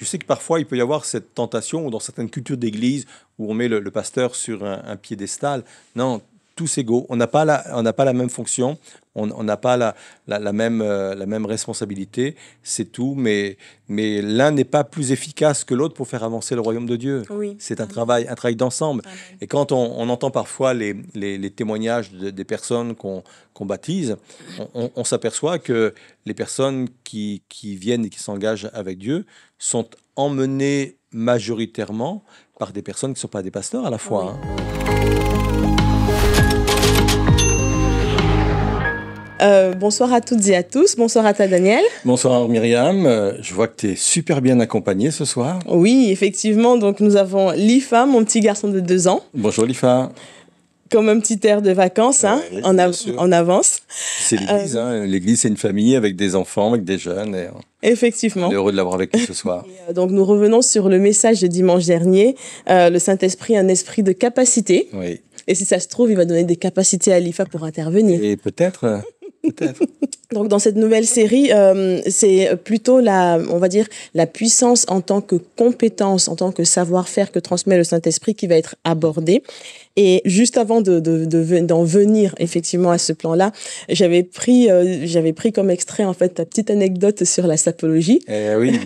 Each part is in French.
Je sais que parfois, il peut y avoir cette tentation, ou dans certaines cultures d'église, où on met le pasteur sur un piédestal. Non, tous égaux. On n'a pas la même fonction, on n'a pas la même responsabilité, c'est tout. Mais l'un n'est pas plus efficace que l'autre pour faire avancer le royaume de Dieu. Oui. C'est Amen. un travail d'ensemble. Amen. Et quand on entend parfois les témoignages des personnes qu'on baptise, on s'aperçoit que les personnes qui viennent et qui s'engagent avec Dieu sont emmenées majoritairement par des personnes qui ne sont pas des pasteurs à la fois. Oui. Hein. Bonsoir à toutes et à tous. Bonsoir à toi, Daniel. Bonsoir Myriam. Je vois que tu es super bien accompagnée ce soir. Oui, effectivement. Donc, nous avons Lifa, mon petit garçon de 2 ans. Bonjour Lifa. Comme un petit air de vacances, hein, Oui, en avance. C'est l'église. L'église, c'est une famille avec des enfants, avec des jeunes. Et Effectivement. on est heureux de l'avoir avec nous ce soir. Donc, nous revenons sur le message de dimanche dernier. Le Saint-Esprit, un esprit de capacité. Oui. Et si ça se trouve, il va donner des capacités à Lifa pour intervenir. Et peut-être. Donc, dans cette nouvelle série, c'est plutôt on va dire, la puissance en tant que compétence, en tant que savoir-faire que transmet le Saint-Esprit qui va être abordée. Et juste avant d'en venir effectivement à ce plan-là, j'avais pris comme extrait en fait ta petite anecdote sur la sapologie. Eh oui.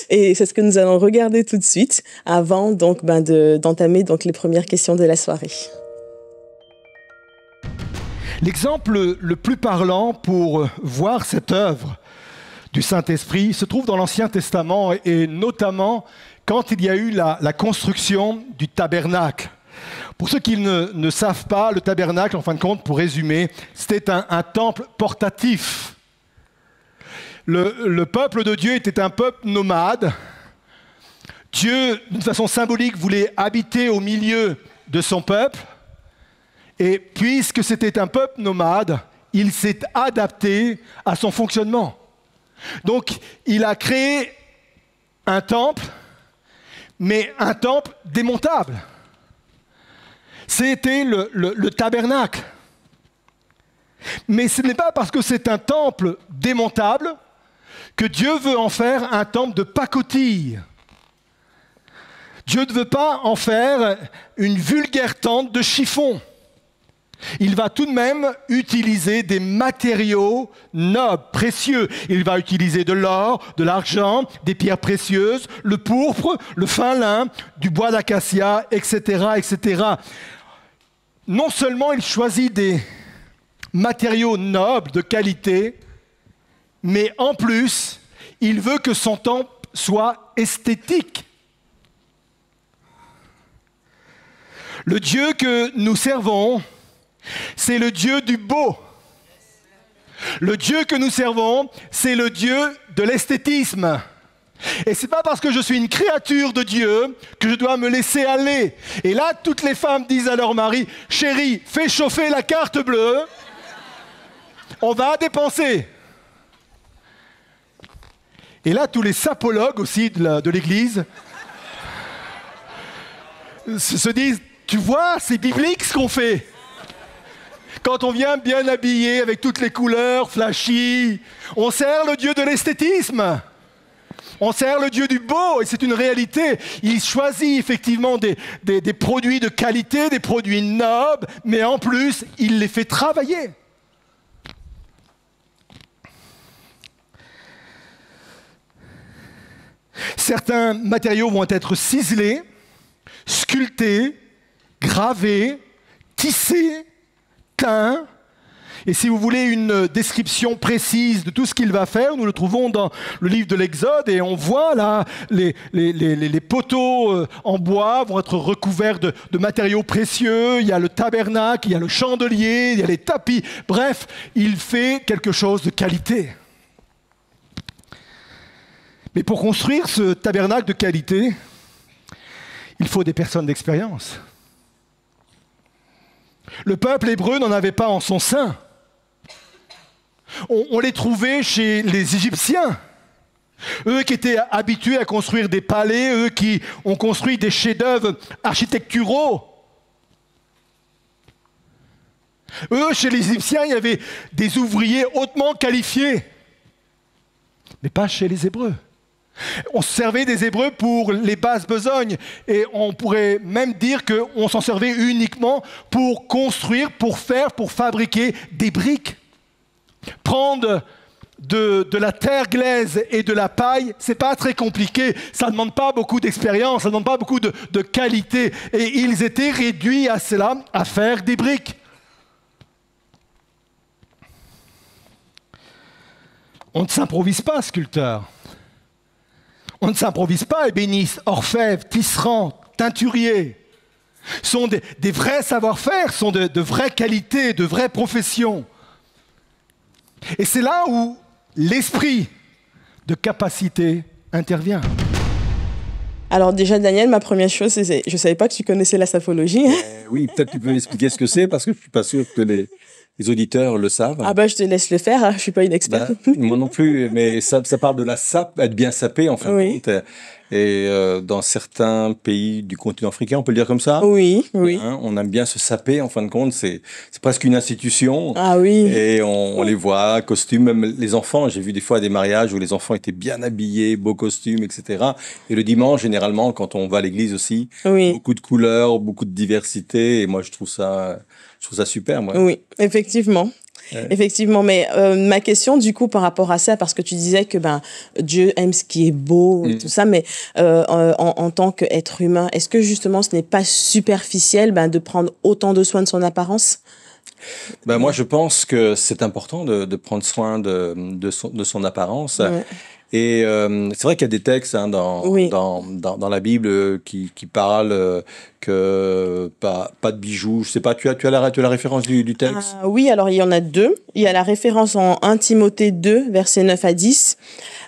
Et c'est ce que nous allons regarder tout de suite avant donc d'entamer donc les premières questions de la soirée. L'exemple le plus parlant pour voir cette œuvre du Saint-Esprit se trouve dans l'Ancien Testament et notamment quand il y a eu la construction du tabernacle. Pour ceux qui ne savent pas, le tabernacle, en fin de compte, pour résumer, c'était un temple portatif. Le peuple de Dieu était un peuple nomade. Dieu, d'une façon symbolique, voulait habiter au milieu de son peuple. Et puisque c'était un peuple nomade, il s'est adapté à son fonctionnement. Donc, il a créé un temple, mais un temple démontable. C'était le tabernacle. Mais ce n'est pas parce que c'est un temple démontable que Dieu veut en faire un temple de pacotille. Dieu ne veut pas en faire une vulgaire tente de chiffon. Il va tout de même utiliser des matériaux nobles, précieux. Il va utiliser de l'or, de l'argent, des pierres précieuses, le pourpre, le fin lin, du bois d'acacia, etc., etc. Non seulement il choisit des matériaux nobles, de qualité, mais en plus, il veut que son temple soit esthétique. Le Dieu que nous servons, c'est le Dieu du beau. Le Dieu que nous servons, c'est le Dieu de l'esthétisme. Et c'est pas parce que je suis une créature de Dieu que je dois me laisser aller. Et là, toutes les femmes disent à leur mari, « Chérie, fais chauffer la carte bleue, on va dépenser. » Et là, tous les sapologues aussi de l'Église se disent, « Tu vois, c'est biblique ce qu'on fait. » Quand on vient bien habillé avec toutes les couleurs, flashy, on sert le Dieu de l'esthétisme. On sert le Dieu du beau, et c'est une réalité. Il choisit effectivement des produits de qualité, des produits nobles, mais en plus, il les fait travailler. Certains matériaux vont être ciselés, sculptés, gravés, tissés, teints. Et si vous voulez une description précise de tout ce qu'il va faire, nous le trouvons dans le livre de l'Exode et on voit là les poteaux en bois vont être recouverts de matériaux précieux, il y a le tabernacle, il y a le chandelier, il y a les tapis. Bref, il fait quelque chose de qualité. Mais pour construire ce tabernacle de qualité, il faut des personnes d'expérience. Le peuple hébreu n'en avait pas en son sein. On les trouvait chez les Égyptiens. Eux qui étaient habitués à construire des palais, eux qui ont construit des chefs-d'œuvre architecturaux. Eux, chez les Égyptiens, il y avait des ouvriers hautement qualifiés. Mais pas chez les Hébreux. On se servait des Hébreux pour les basses besognes. Et on pourrait même dire qu'on s'en servait uniquement pour construire, pour fabriquer des briques. Prendre de la terre glaise et de la paille, c'est pas très compliqué. Ça ne demande pas beaucoup d'expérience, ça ne demande pas beaucoup de qualité. Et ils étaient réduits à cela, à faire des briques. On ne s'improvise pas sculpteur. On ne s'improvise pas ébéniste, orfèvre, tisserand, teinturier. Ce sont des vrais savoir-faire, sont de vraies qualités, de vraies professions. Et c'est là où l'esprit de capacité intervient. Alors déjà, Daniel, ma première chose, c'est je ne savais pas que tu connaissais la saphologie. Oui, peut-être tu peux m'expliquer ce que c'est, parce que je ne suis pas sûr que les auditeurs le savent. Ah bah je te laisse le faire, hein. Je ne suis pas une experte. Moi non plus, mais ça parle de la sape, être bien sapé en fin de compte. Et dans certains pays du continent africain, on peut le dire comme ça. Oui. Hein, on aime bien se saper en fin de compte, c'est presque une institution. Ah oui. Et on les voit, costumes, même les enfants. J'ai vu des fois des mariages où les enfants étaient bien habillés, beaux costumes, etc. Et le dimanche, généralement, quand on va à l'église aussi, beaucoup de couleurs, beaucoup de diversité. Et moi, je trouve ça super, moi. Oui, effectivement. Effectivement, mais ma question du coup par rapport à ça, parce que tu disais que Dieu aime ce qui est beau et tout ça, mais en tant qu'être humain, est-ce que justement ce n'est pas superficiel de prendre autant de soin de son apparence? Moi, je pense que c'est important de prendre soin de son apparence. Ouais. Et c'est vrai qu'il y a des textes dans la Bible qui parlent que pas de bijoux. Je sais pas, tu as la référence du texte? Oui, alors il y en a deux. Il y a la référence en 1 Timothée 2, versets 9 à 10.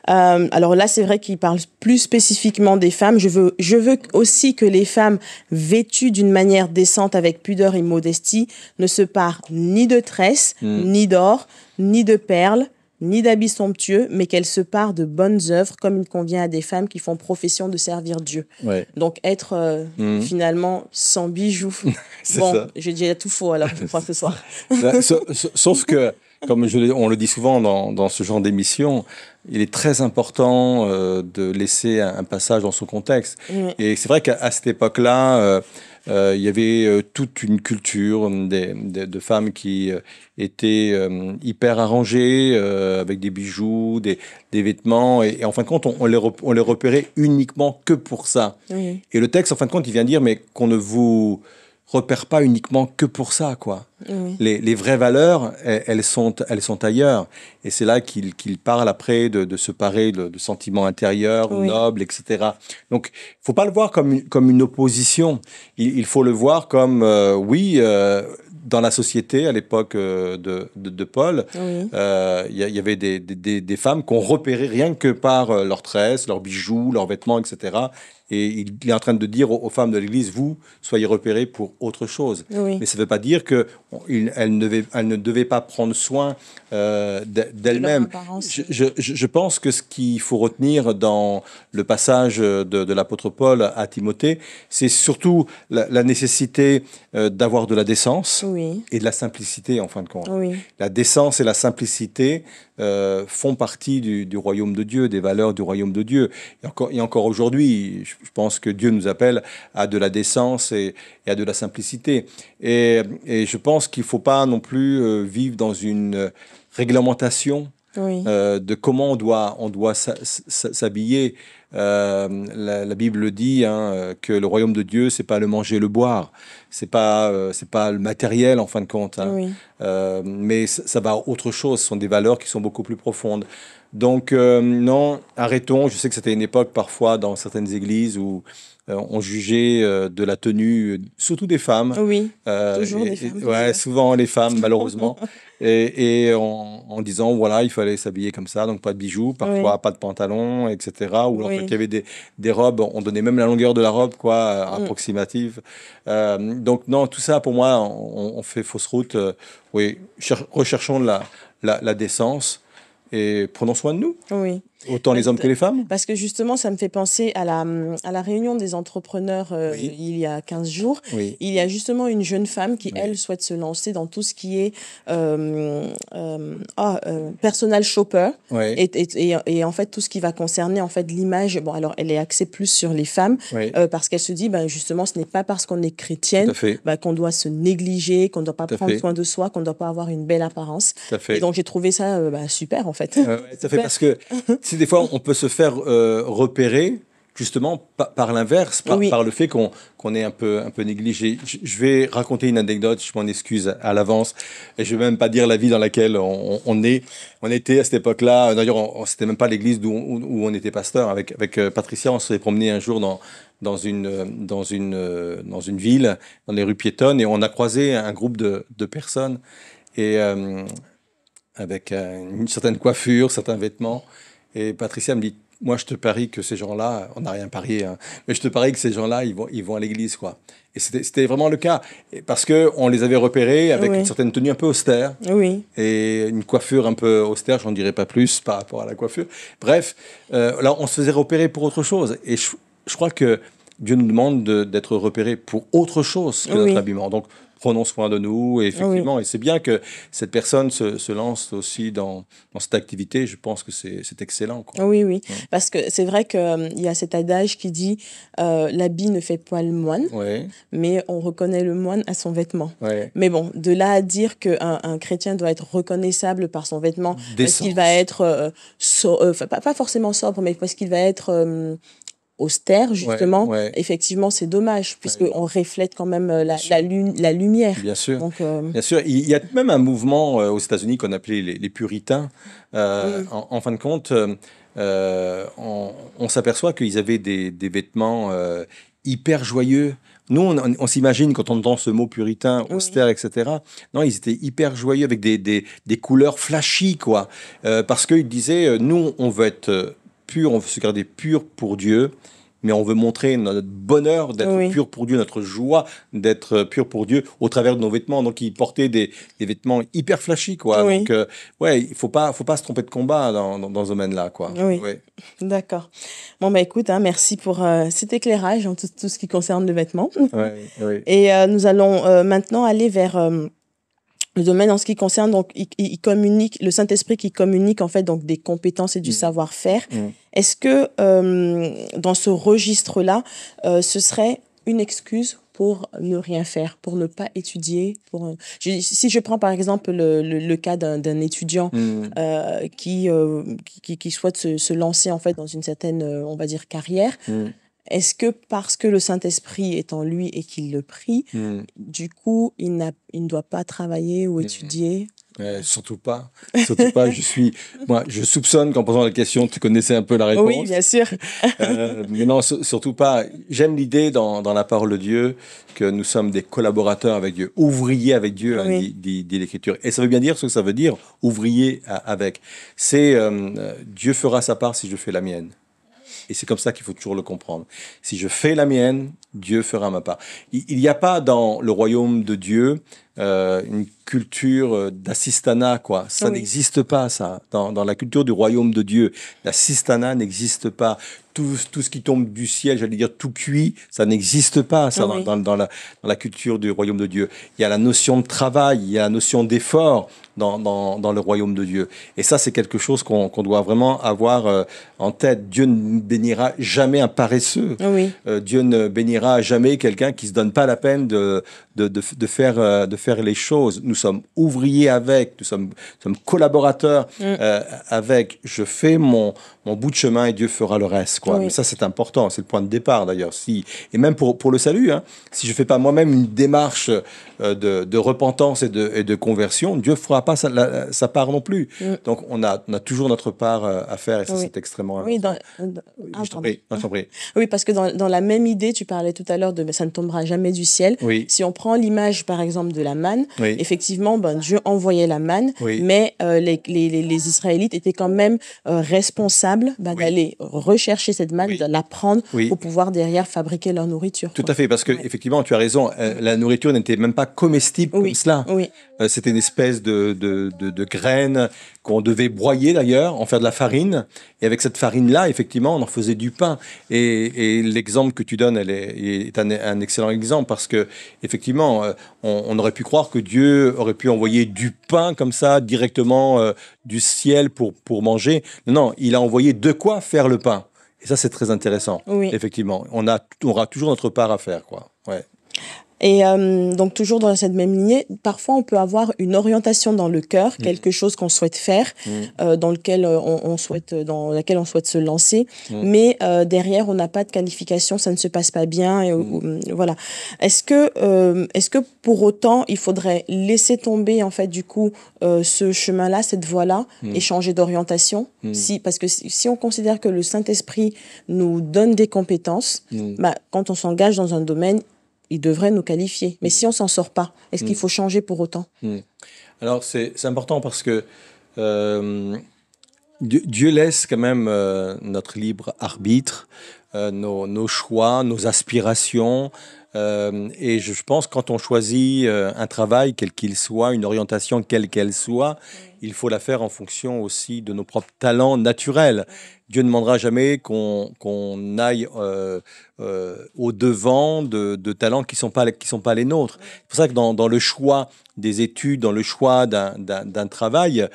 Alors là, c'est vrai qu'il parle plus spécifiquement des femmes. Je veux aussi que les femmes vêtues d'une manière décente avec pudeur et modestie ne se parent ni de tresses, ni d'or, ni de perles, ni d'habits somptueux, mais qu'elles se parent de bonnes œuvres, comme il convient à des femmes qui font profession de servir Dieu. Ouais. Donc, être finalement sans bijoux. Bon, ça. J'ai déjà tout faux alors, je crois, ce soir. Sauf que, comme on le dit souvent dans ce genre d'émission, il est très important de laisser un passage dans son contexte. Et c'est vrai qu'à cette époque-là, il y avait toute une culture de femmes qui étaient hyper arrangées, avec des bijoux, des vêtements, et en fin de compte, on les repérait uniquement que pour ça. Et le texte, en fin de compte, il vient dire, mais qu'on ne vous repère pas uniquement que pour ça, quoi. Les vraies valeurs, elles sont ailleurs. Et c'est là qu'il parle après de se parer de sentiments intérieurs, nobles, etc. Donc, il ne faut pas le voir comme une opposition. Il faut le voir comme, dans la société, à l'époque de Paul, il y avait des femmes qu'on repérait rien que par leurs tresses, leurs bijoux, leurs vêtements, etc. Et il est en train de dire aux femmes de l'Église, vous, soyez repérées pour autre chose. Mais ça ne veut pas dire qu'elles ne devaient pas prendre soin d'elles-mêmes. Je pense que ce qu'il faut retenir dans le passage de l'apôtre Paul à Timothée, c'est surtout la nécessité d'avoir de la décence et de la simplicité, en fin de compte. La décence et la simplicité font partie du royaume de Dieu, des valeurs du royaume de Dieu. Et encore aujourd'hui, je pense que Dieu nous appelle à de la décence et à de la simplicité. Et je pense qu'il ne faut pas non plus vivre dans une réglementation de comment on doit s'habiller. La Bible le dit, que le royaume de Dieu, c'est pas le manger, le boire, c'est pas le matériel en fin de compte, mais ça va à autre chose. Ce sont des valeurs qui sont beaucoup plus profondes. Donc non, arrêtons. Je sais que c'était une époque parfois dans certaines églises où on jugeait de la tenue, surtout des femmes. Toujours des femmes. Souvent les femmes, malheureusement. et en disant, voilà, il fallait s'habiller comme ça, donc pas de bijoux, parfois pas de pantalon, etc. Ou en fait, il y avait des robes, on donnait même la longueur de la robe, approximative. Donc non, tout ça, pour moi, on fait fausse route. Recherchons la décence. et prenons soin de nous, Oui. autant les hommes que les femmes. Parce que justement, ça me fait penser à la réunion des entrepreneurs Oui. il y a 15 jours. Oui. Il y a justement une jeune femme qui, Oui. elle, souhaite se lancer dans tout ce qui est personal shopper. Oui. Et en fait, tout ce qui va concerner en fait, l'image. Bon, alors, elle est axée plus sur les femmes Oui. parce qu'elle se dit, ben, justement, ce n'est pas parce qu'on est chrétienne Tout à fait. qu'on doit se négliger, qu'on ne doit pas Tout à prendre fait. soin de soi, qu'on ne doit pas avoir une belle apparence. Tout à fait. Et donc, j'ai trouvé ça super, en fait. Ouais, ça fait parce que si des fois on peut se faire repérer justement par l'inverse, Oui. par le fait qu'on est un peu négligé. Je vais raconter une anecdote, je m'en excuse à l'avance, et je vais même pas dire la vie dans laquelle on était à cette époque-là. D'ailleurs, c'était même pas l'église où on était pasteur. Avec Patricia, on s'est promené un jour dans une ville, dans les rues piétonnes, et on a croisé un groupe de personnes et avec une certaine coiffure, certains vêtements. Et Patricia me dit, moi, je te parie que ces gens-là, on n'a rien parié, hein, mais je te parie que ces gens-là, ils vont à l'église, quoi. Et c'était vraiment le cas, parce qu'on les avait repérés avec Oui. une certaine tenue un peu austère Oui. et une coiffure un peu austère, j'en dirais pas plus par rapport à la coiffure. Bref, là, on se faisait repérer pour autre chose. Et je crois que Dieu nous demande d'être repérés pour autre chose que Oui. notre habillement. Donc, prenons soin de nous, et effectivement, et c'est bien que cette personne se lance aussi dans cette activité. Je pense que c'est excellent, quoi. Oui, oui. Ouais. Parce que c'est vrai qu'il y a cet adage qui dit l'habit ne fait pas le moine, Ouais, mais on reconnaît le moine à son vêtement. ouais. Mais bon, de là à dire qu'un chrétien doit être reconnaissable par son vêtement, parce Décence. qu'il va être, pas forcément sobre, mais parce qu'il va être austère, justement, ouais. effectivement, c'est dommage, puisqu'on reflète quand même Bien sûr. la lumière. Bien sûr. Donc, Bien sûr, il y a même un mouvement aux États-Unis qu'on appelait les puritains. En fin de compte, on s'aperçoit qu'ils avaient des vêtements hyper joyeux. Nous, on s'imagine, quand on entend ce mot puritain, Oui. austère, etc. Non, ils étaient hyper joyeux avec des couleurs flashy, quoi. Parce qu'ils disaient, nous, on veut être pur, on veut se garder pur pour Dieu, mais on veut montrer notre bonheur d'être Oui. pur pour Dieu, notre joie d'être pur pour Dieu au travers de nos vêtements. Donc, ils portaient des vêtements hyper flashy, quoi. Oui. Donc, ouais, il faut pas se tromper de combat dans ce domaine-là, quoi. Oui. Ouais. D'accord. Bon, bah écoute, merci pour cet éclairage en tout ce qui concerne le vêtement. Ouais, ouais. Et nous allons maintenant aller vers le domaine en ce qui concerne, donc, il communique, le Saint-Esprit qui communique en fait donc des compétences et du savoir-faire. Est-ce que dans ce registre-là, ce serait une excuse pour ne rien faire, pour ne pas étudier. Si je prends par exemple le cas d'un étudiant qui souhaite se lancer en fait dans une certaine, on va dire, carrière, est-ce que parce que le Saint-Esprit est en lui et qu'il le prie, du coup, il ne doit pas travailler ou étudier? Surtout pas. Surtout pas. Moi, je soupçonne qu'en posant la question, tu connaissais un peu la réponse. Oui, bien sûr. Mais non, surtout pas. J'aime l'idée dans la parole de Dieu que nous sommes des collaborateurs avec Dieu, ouvriers avec Dieu, Oui. dit l'Écriture. Et ça veut bien dire ce que ça veut dire, ouvrier avec. C'est Dieu fera sa part si je fais la mienne. Et c'est comme ça qu'il faut toujours le comprendre. Si je fais la mienne, Dieu fera ma part. Il n'y a pas dans le royaume de Dieu une culture d'assistanat, quoi. Ça n'existe pas, ça. Dans la culture du royaume de Dieu, l'assistanat n'existe pas. Tout ce qui tombe du ciel, j'allais dire tout cuit, ça n'existe pas, ça, dans la culture du royaume de Dieu. Il y a la notion de travail, il y a la notion d'effort dans le royaume de Dieu. Et ça, c'est quelque chose qu'on doit vraiment avoir en tête. Dieu ne bénira jamais un paresseux. Dieu ne bénira jamais quelqu'un qui ne se donne pas la peine de faire les choses. Nous sommes ouvriers avec, nous sommes collaborateurs avec. Je fais mon bout de chemin et Dieu fera le reste, quoi. Mais ça, c'est important, c'est le point de départ d'ailleurs. Et même pour le salut, si je ne fais pas moi-même une démarche de repentance et de conversion, Dieu ne fera pas sa part non plus. Donc on a toujours notre part à faire, et ça, c'est extrêmement important. Je t'en prie. Oui, parce que dans la même idée, tu parlais tout à l'heure de ça ne tombera jamais du ciel. Oui. Si on prend l'image, par exemple, de la manne, Oui. effectivement, Dieu envoyait la manne, Oui. mais les Israélites étaient quand même responsables d'aller rechercher cette manne, Oui. de la prendre Oui. pour pouvoir derrière fabriquer leur nourriture. Tout quoi. à fait, parce que effectivement, tu as raison, la nourriture n'était même pas comestible Oui. comme cela. Oui. C'était une espèce de graines qu'on devait broyer d'ailleurs, en faire de la farine. Et avec cette farine-là, effectivement, on en faisait du pain. Et l'exemple que tu donnes, est un excellent exemple parce que effectivement, on aurait pu croire que Dieu aurait pu envoyer du pain comme ça directement du ciel pour manger. Non, non, il a envoyé de quoi faire le pain. Et ça, c'est très intéressant. Oui. Effectivement, on aura toujours notre part à faire, quoi. Ouais. Et donc toujours dans cette même lignée, parfois on peut avoir une orientation dans le cœur, quelque chose qu'on souhaite faire, dans laquelle on souhaite se lancer, mais derrière on n'a pas de qualification, ça ne se passe pas bien, et, voilà. Est-ce que pour autant il faudrait laisser tomber en fait du coup ce chemin-là, cette voie-là, et changer d'orientation, parce que si on considère que le Saint-Esprit nous donne des compétences, quand on s'engage dans un domaine, il devrait nous qualifier. Mais si on s'en sort pas, est-ce qu'il faut changer pour autant? Alors, c'est important parce que Dieu laisse quand même notre libre arbitre, nos choix, nos aspirations. Et je pense que quand on choisit un travail, quel qu'il soit, une orientation, quelle qu'elle soit, il faut la faire en fonction aussi de nos propres talents naturels. Dieu ne demandera jamais qu'on aille au-devant de talents qui sont pas les nôtres. C'est pour ça que dans le choix des études, dans le choix d'un travail,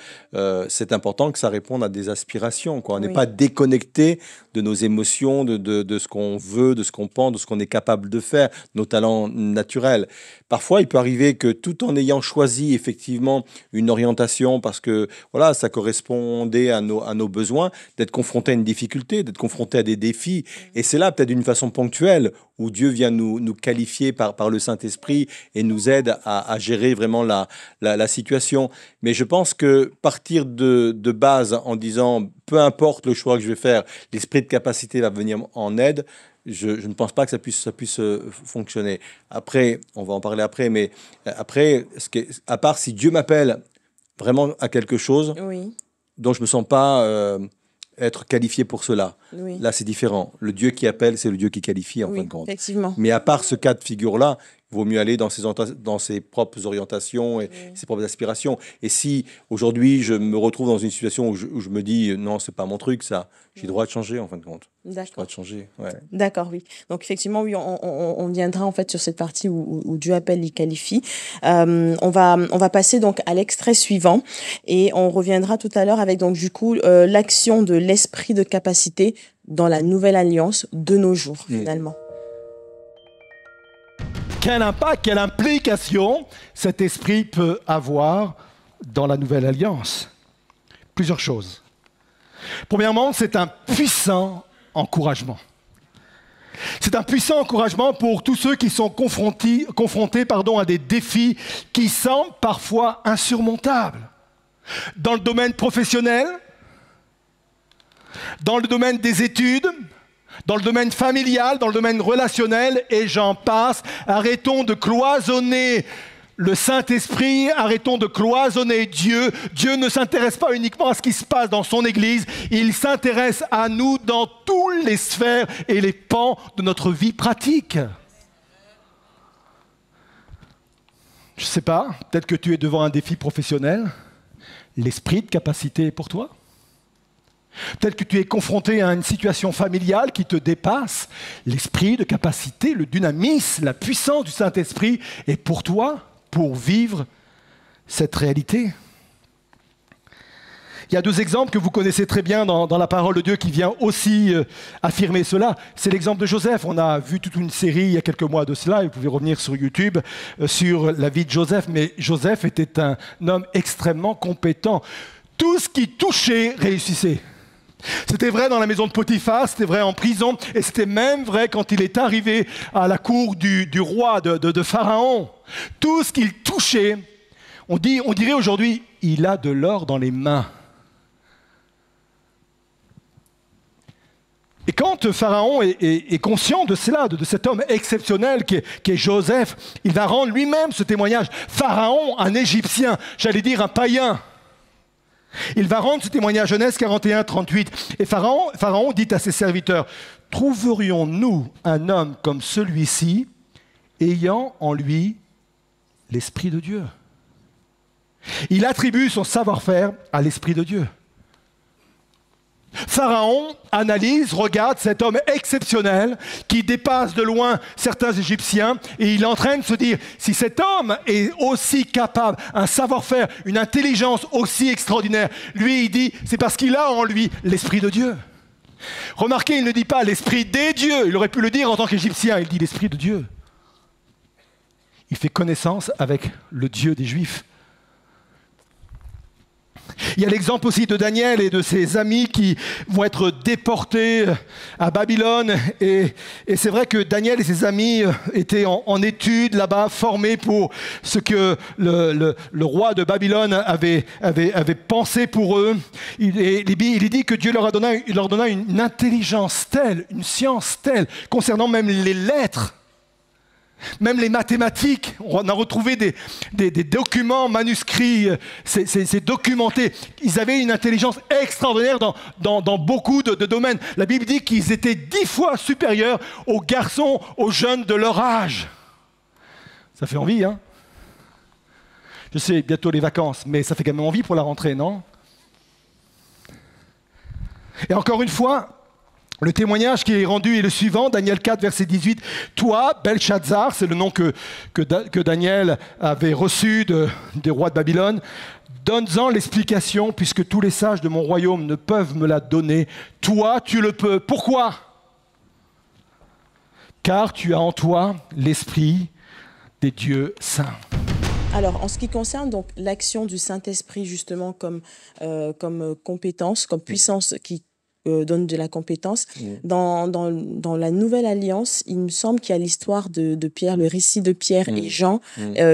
c'est important que ça réponde à des aspirations, quoi. On n'est pas déconnecté de nos émotions, de ce qu'on veut, de ce qu'on pense, de ce qu'on est capable de faire, nos talents naturels. Parfois, il peut arriver que tout en ayant choisi effectivement une orientation parce que voilà, ça correspondait à nos besoins, d'être confronté à une difficulté, d'être confronté à des défis. Et c'est là peut-être d'une façon ponctuelle où Dieu vient nous qualifier par le Saint-Esprit et nous aide à gérer vraiment la situation. Mais je pense que partir de base en disant peu importe le choix que je vais faire, l'esprit de capacité va venir en aide, je ne pense pas que ça puisse fonctionner. Après, on va en parler après, mais après, à part si Dieu m'appelle vraiment à quelque chose dont je ne me sens pas être qualifié pour cela. Là, c'est différent. Le Dieu qui appelle, c'est le Dieu qui qualifie, en fin de compte. Effectivement. Mais à part ce cas de figure-là, il vaut mieux aller dans ses propres orientations et ses propres aspirations. Et si aujourd'hui je me retrouve dans une situation où je me dis non, c'est pas mon truc, ça, j'ai le droit de changer en fin de compte. J'ai le droit de changer. Ouais. D'accord, oui. Donc effectivement, oui, on viendra en fait sur cette partie où Dieu appelle, il qualifie. On va passer donc à l'extrait suivant et on reviendra tout à l'heure avec donc du coup l'action de l'esprit de capacité dans la nouvelle alliance de nos jours finalement. Quel impact, quelle implication cet esprit peut avoir dans la nouvelle alliance? Plusieurs choses. Premièrement, c'est un puissant encouragement. C'est un puissant encouragement pour tous ceux qui sont confrontés à des défis qui semblent parfois insurmontables. Dans le domaine professionnel, dans le domaine des études, dans le domaine familial, dans le domaine relationnel, et j'en passe. Arrêtons de cloisonner le Saint-Esprit, arrêtons de cloisonner Dieu. Dieu ne s'intéresse pas uniquement à ce qui se passe dans son Église, il s'intéresse à nous dans toutes les sphères et les pans de notre vie pratique. Je ne sais pas, peut-être que tu es devant un défi professionnel. L'esprit de capacité est pour toi. Peut-être que tu es confronté à une situation familiale qui te dépasse. L'esprit de capacité, le dynamisme, la puissance du Saint-Esprit est pour toi, pour vivre cette réalité. Il y a deux exemples que vous connaissez très bien dans la parole de Dieu qui vient aussi affirmer cela. C'est l'exemple de Joseph. On a vu toute une série il y a quelques mois de cela, vous pouvez revenir sur YouTube, sur la vie de Joseph. Mais Joseph était un homme extrêmement compétent. Tout ce qui touchait réussissait. C'était vrai dans la maison de Potiphar, c'était vrai en prison, et c'était même vrai quand il est arrivé à la cour du roi de Pharaon. Tout ce qu'il touchait, on dirait aujourd'hui, il a de l'or dans les mains. Et quand Pharaon est conscient de cela, de cet homme exceptionnel qui est Joseph, il va rendre lui-même ce témoignage. Pharaon, un Égyptien, j'allais dire un païen. Il va rendre ce témoignage, Genèse 41, 38. Et Pharaon dit à ses serviteurs, « Trouverions-nous un homme comme celui-ci, ayant en lui l'Esprit de Dieu ?» Il attribue son savoir-faire à l'Esprit de Dieu. Pharaon analyse, regarde cet homme exceptionnel qui dépasse de loin certains Égyptiens et il est en train de se dire, si cet homme est aussi capable, un savoir-faire, une intelligence aussi extraordinaire, lui il dit, c'est parce qu'il a en lui l'Esprit de Dieu. Remarquez, il ne dit pas l'Esprit des dieux, il aurait pu le dire en tant qu'Égyptien, il dit l'Esprit de Dieu. Il fait connaissance avec le Dieu des Juifs. Il y a l'exemple aussi de Daniel et de ses amis qui vont être déportés à Babylone. Et c'est vrai que Daniel et ses amis étaient en études là-bas, formés pour ce que le roi de Babylone avait pensé pour eux. Il est dit que Dieu leur donna une intelligence telle, une science telle, concernant même les lettres. Même les mathématiques, on a retrouvé des documents manuscrits, c'est documenté. Ils avaient une intelligence extraordinaire dans beaucoup de domaines. La Bible dit qu'ils étaient 10 fois supérieurs aux garçons, aux jeunes de leur âge. Ça fait envie, hein? Je sais, bientôt les vacances, mais ça fait quand même envie pour la rentrée, non? Et encore une fois, le témoignage qui est rendu est le suivant, Daniel 4, verset 18. « Toi, Belshazzar, c'est le nom que Daniel avait reçu des rois de Babylone, donne-en l'explication, puisque tous les sages de mon royaume ne peuvent me la donner. Toi, tu le peux. Pourquoi? Car tu as en toi l'esprit des dieux saints. » Alors, en ce qui concerne donc l'action du Saint-Esprit, justement, comme compétence, comme puissance qui donne de la compétence. Dans la Nouvelle Alliance, il me semble qu'il y a l'histoire de Pierre, le récit de Pierre et Jean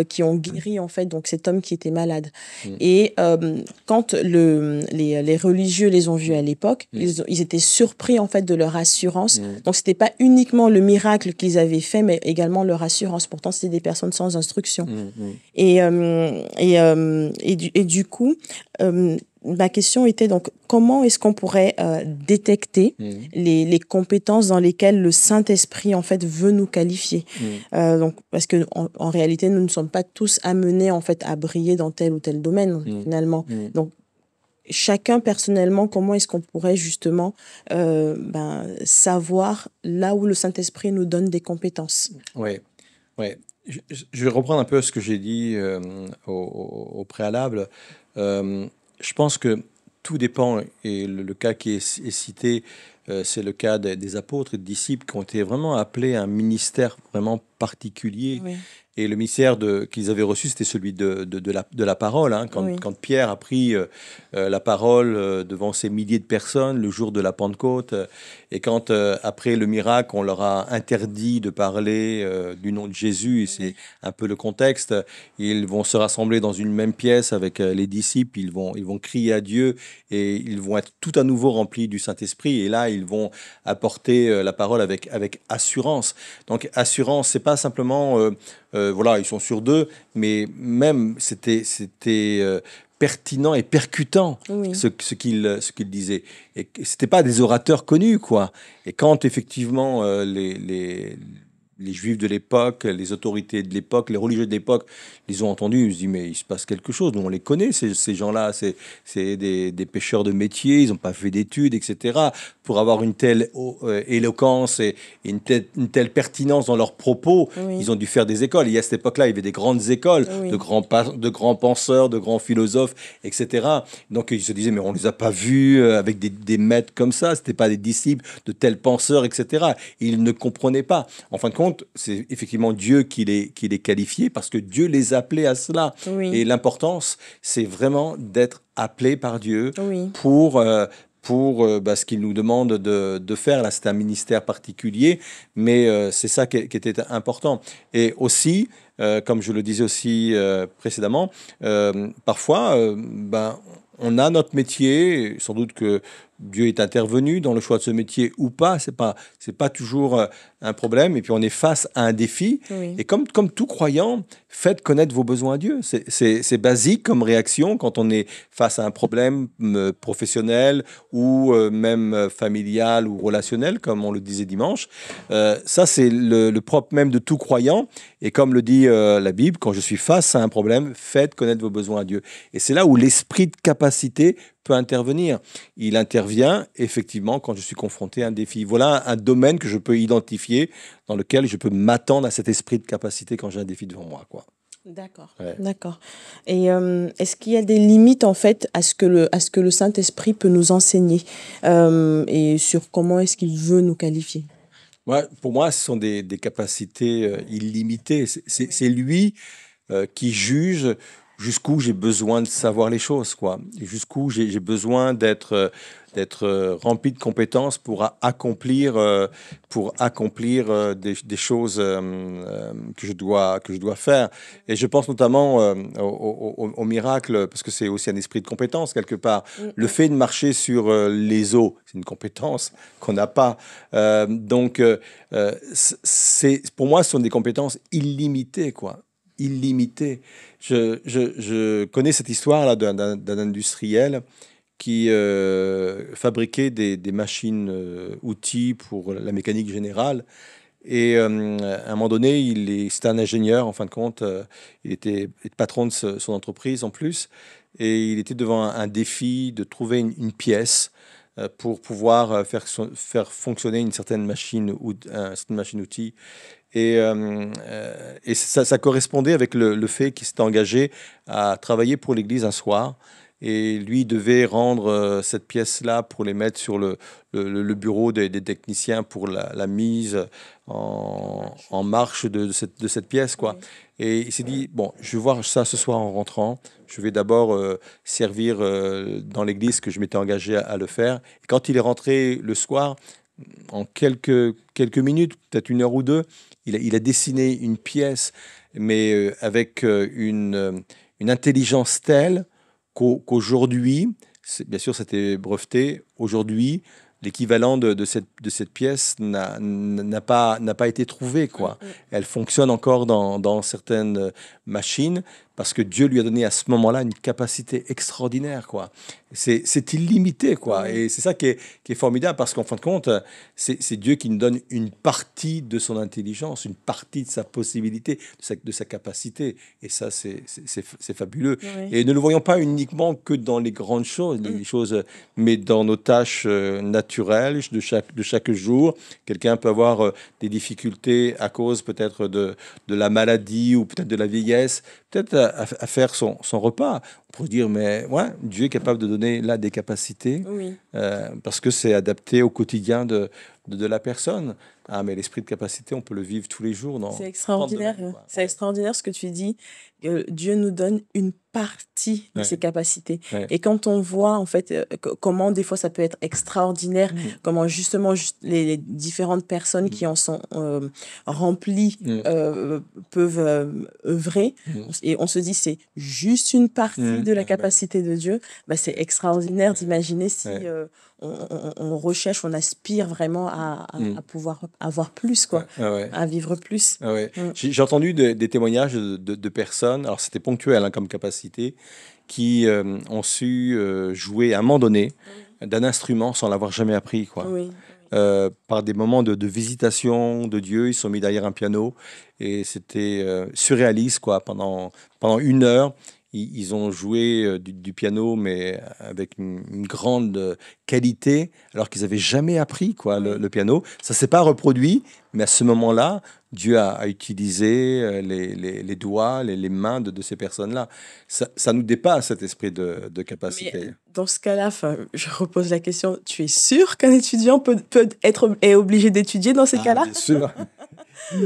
qui ont guéri en fait donc cet homme qui était malade. Et quand les religieux les ont vus à l'époque, ils étaient surpris en fait de leur assurance. Donc c'était pas uniquement le miracle qu'ils avaient fait, mais également leur assurance. Pourtant c'était des personnes sans instruction. Et du coup. Ma question était donc, comment est-ce qu'on pourrait détecter les compétences dans lesquelles le Saint-Esprit, en fait, veut nous qualifier donc, parce que en réalité, nous ne sommes pas tous amenés, en fait, à briller dans tel ou tel domaine, finalement. Donc, chacun, personnellement, comment est-ce qu'on pourrait, justement, savoir là où le Saint-Esprit nous donne des compétences? Oui. Je vais reprendre un peu ce que j'ai dit au préalable. Je pense que tout dépend, et le cas qui est cité, c'est le cas des apôtres et des disciples qui ont été vraiment appelés à un ministère vraiment particulier. Oui. Et le ministère qu'ils avaient reçu, c'était celui de la parole. Hein. Quand Pierre a pris la parole devant ces milliers de personnes le jour de la Pentecôte, et quand après le miracle, on leur a interdit de parler du nom de Jésus, et c'est un peu le contexte, ils vont se rassembler dans une même pièce avec les disciples, ils vont crier à Dieu, et ils vont être tout à nouveau remplis du Saint-Esprit, et là, ils vont apporter la parole avec assurance. Donc, assurance, c'est pas simplement... voilà, ils sont sur d'eux, mais même c'était pertinent et percutant ce qu'ils disaient. Et c'était pas des orateurs connus, quoi. Et quand effectivement les Juifs de l'époque, les autorités de l'époque, les religieux de l'époque, les ont entendus, ils se disent mais il se passe quelque chose. Nous on les connaît, ces gens-là, c'est des pêcheurs de métier, ils n'ont pas fait d'études, etc. Pour avoir une telle éloquence et une telle pertinence dans leurs propos, ils ont dû faire des écoles. Et à cette époque-là, il y avait des grandes écoles, de grands penseurs, de grands philosophes, etc. Donc ils se disaient mais on les a pas vus avec des maîtres comme ça, c'était pas des disciples de tels penseurs, etc. Et ils ne comprenaient pas. En fin de compte, c'est effectivement Dieu qui les qualifiait parce que Dieu les appelait à cela. Et l'importance, c'est vraiment d'être appelé par Dieu pour ce qu'il nous demande de faire. Là, c'est un ministère particulier, mais c'est ça qui était important. Et aussi, comme je le disais aussi précédemment, parfois, on a notre métier, sans doute que Dieu est intervenu dans le choix de ce métier ou pas. C'est pas toujours un problème. Et puis on est face à un défi. Oui. Et comme tout croyant, faites connaître vos besoins à Dieu. C'est basique comme réaction quand on est face à un problème professionnel ou même familial ou relationnel, comme on le disait dimanche. Ça, c'est le propre même de tout croyant. Et comme le dit la Bible, quand je suis face à un problème, faites connaître vos besoins à Dieu. Et c'est là où l'esprit de capacité peut intervenir. Il intervient effectivement quand je suis confronté à un défi. Voilà un domaine que je peux identifier dans lequel je peux m'attendre à cet esprit de capacité quand j'ai un défi devant moi, quoi. D'accord, Ouais. d'accord. Et est-ce qu'il y a des limites en fait à ce que le Saint-Esprit peut nous enseigner et sur comment est-ce qu'il veut nous qualifier? Ouais, pour moi, ce sont des capacités illimitées. C'est lui qui juge jusqu'où j'ai besoin de savoir les choses, quoi. Et jusqu'où j'ai besoin d'être rempli de compétences pour accomplir des choses que je dois faire. Et je pense notamment au miracle, parce que c'est aussi un esprit de compétence quelque part. Le fait de marcher sur les eaux, c'est une compétence qu'on n'a pas. Pour moi, ce sont des compétences illimitées, quoi. Illimitées. Je connais cette histoire-là d'un industriel qui fabriquait des machines outils pour la mécanique générale. Et à un moment donné, c'était un ingénieur, en fin de compte. Il était patron de son entreprise en plus. Et il était devant un défi de trouver une pièce pour pouvoir faire fonctionner une certaine machine-outil. Et ça correspondait avec le fait qu'il s'était engagé à travailler pour l'Église un soir. Et lui, il devait rendre cette pièce-là pour les mettre sur le bureau des techniciens pour la mise en marche de cette pièce, quoi. Oui. Et il s'est dit, bon, je vais voir ça ce soir en rentrant. Je vais d'abord servir dans l'église que je m'étais engagé à le faire. Et quand il est rentré le soir, en quelques minutes, peut-être 1 heure ou 2, il a dessiné une pièce, mais avec une intelligence telle qu'aujourd'hui, bien sûr, c'était breveté. Aujourd'hui, l'équivalent de cette pièce n'a pas été trouvé, quoi. Elle fonctionne encore dans certaines machines parce que Dieu lui a donné à ce moment-là une capacité extraordinaire, quoi. C'est illimité, quoi. Et c'est ça qui est formidable parce qu'en fin de compte, c'est Dieu qui nous donne une partie de son intelligence, une partie de sa possibilité, de sa capacité. Et ça, c'est fabuleux. Oui. Et ne le voyons pas uniquement que dans les grandes choses, les choses, mais dans nos tâches naturelles de chaque jour. Quelqu'un peut avoir des difficultés à cause peut-être de la maladie ou peut-être de la vieillesse, peut-être à faire son repas. On pourrait dire, mais ouais, Dieu est capable de donner là des capacités Oui. parce que c'est adapté au quotidien de la personne. Ah, mais l'esprit de capacité, on peut le vivre tous les jours. C'est extraordinaire. C'est extraordinaire ce que tu dis. Dieu nous donne une partie de ses capacités. Ouais. Et quand on voit, en fait, comment des fois ça peut être extraordinaire, comment justement les différentes personnes qui en sont remplies peuvent œuvrer, et on se dit c'est juste une partie de la capacité de Dieu, bah, c'est extraordinaire d'imaginer si on recherche, on aspire vraiment à pouvoir avoir plus, quoi, à vivre plus. J'ai entendu des témoignages de personnes, alors c'était ponctuel comme capacité, qui ont su jouer à un moment donné d'un instrument sans l'avoir jamais appris, quoi. Par des moments de visitation de Dieu, ils sont mis derrière un piano et c'était surréaliste, quoi. Pendant 1 heure, ils ont joué du piano, mais avec une grande qualité, alors qu'ils n'avaient jamais appris, quoi, le piano. Ça ne s'est pas reproduit, mais à ce moment-là, Dieu a utilisé les doigts, les mains de ces personnes-là. Ça nous dépasse, cet esprit de capacité. Mais dans ce cas-là, je repose la question, tu es sûr qu'un étudiant est obligé d'étudier dans ces cas-là? Bien sûr.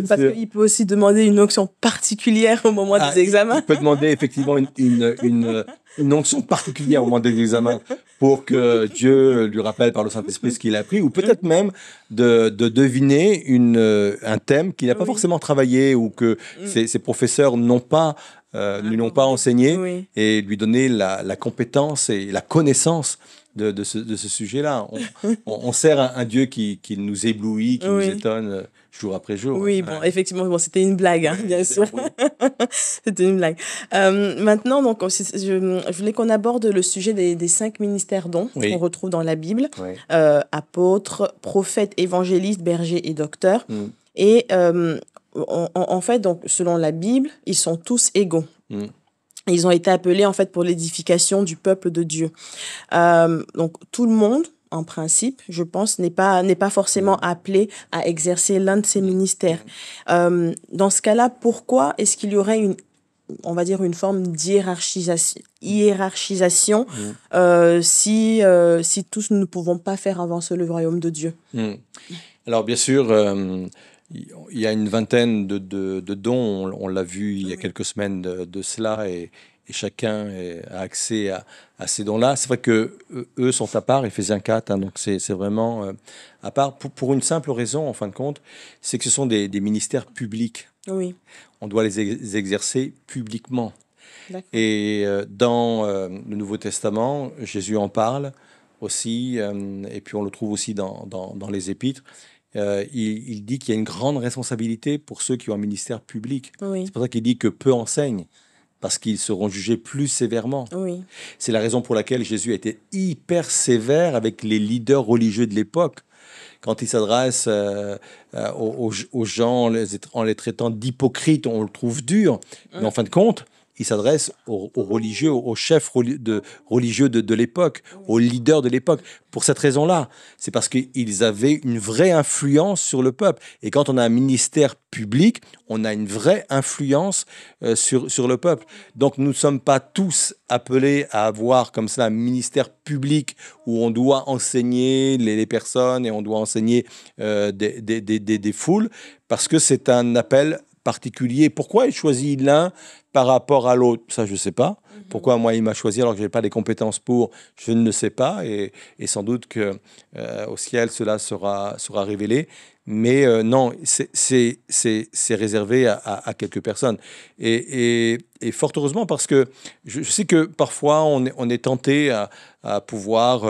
Parce qu'il peut aussi demander une onction particulière au moment des examens. Il peut demander effectivement une onction particulière au moment des examens pour que Dieu lui rappelle par le Saint-Esprit ce qu'il a appris, ou peut-être même de deviner un thème qu'il n'a pas forcément travaillé ou que ses professeurs ne lui ont pas enseigné, et lui donner la compétence et la connaissance de ce sujet-là. On sert un Dieu qui nous éblouit, qui nous étonne jour après jour. Oui, bon, effectivement, bon, c'était une blague, hein, bien sûr. C'était une blague. Maintenant, donc, je voulais qu'on aborde le sujet des 5 ministères dons qu'on retrouve dans la Bible. Oui. Apôtres, prophètes, évangélistes, bergers et docteurs. Et en fait, donc, selon la Bible, ils sont tous égaux. Ils ont été appelés, en fait, pour l'édification du peuple de Dieu. Donc, tout le monde, en principe, je pense, n'est pas forcément appelé à exercer l'un de ces ministères. Dans ce cas-là, pourquoi est-ce qu'il y aurait on va dire, une forme d'hiérarchisation si tous nous ne pouvons pas faire avancer le royaume de Dieu? Alors, bien sûr, il y a une vingtaine de dons, on l'a vu il y a quelques semaines de cela, et chacun a accès à ces dons-là. C'est vrai que eux sont à part, Éphésiens 4, hein, donc c'est vraiment à part, pour une simple raison, en fin de compte, c'est que ce sont des ministères publics. Oui. On doit les exercer publiquement. D'accord. Et dans le Nouveau Testament, Jésus en parle aussi, et puis on le trouve aussi dans les Épîtres. Il dit qu'il y a une grande responsabilité pour ceux qui ont un ministère public. Oui. C'est pour ça qu'il dit que peu enseignent, parce qu'ils seront jugés plus sévèrement. Oui. C'est la raison pour laquelle Jésus a été hyper sévère avec les leaders religieux de l'époque. Quand il s'adresse aux gens en les traitant d'hypocrites, on le trouve dur. Mais en fin de compte, il s'adresse aux religieux, aux chefs religieux de l'époque, aux leaders de l'époque. Pour cette raison-là, c'est parce qu'ils avaient une vraie influence sur le peuple. Et quand on a un ministère public, on a une vraie influence sur le peuple. Donc nous ne sommes pas tous appelés à avoir comme ça un ministère public où on doit enseigner les personnes et on doit enseigner des foules, parce que c'est un appel particulier. Pourquoi il choisit l'un par rapport à l'autre? Ça, je ne sais pas. Pourquoi moi, il m'a choisi alors que je n'ai pas les compétences pour? Je ne le sais pas. Et sans doute qu'au ciel, cela sera révélé. Mais non, c'est réservé à quelques personnes. Et fort heureusement, parce que je sais que parfois, on est tenté à pouvoir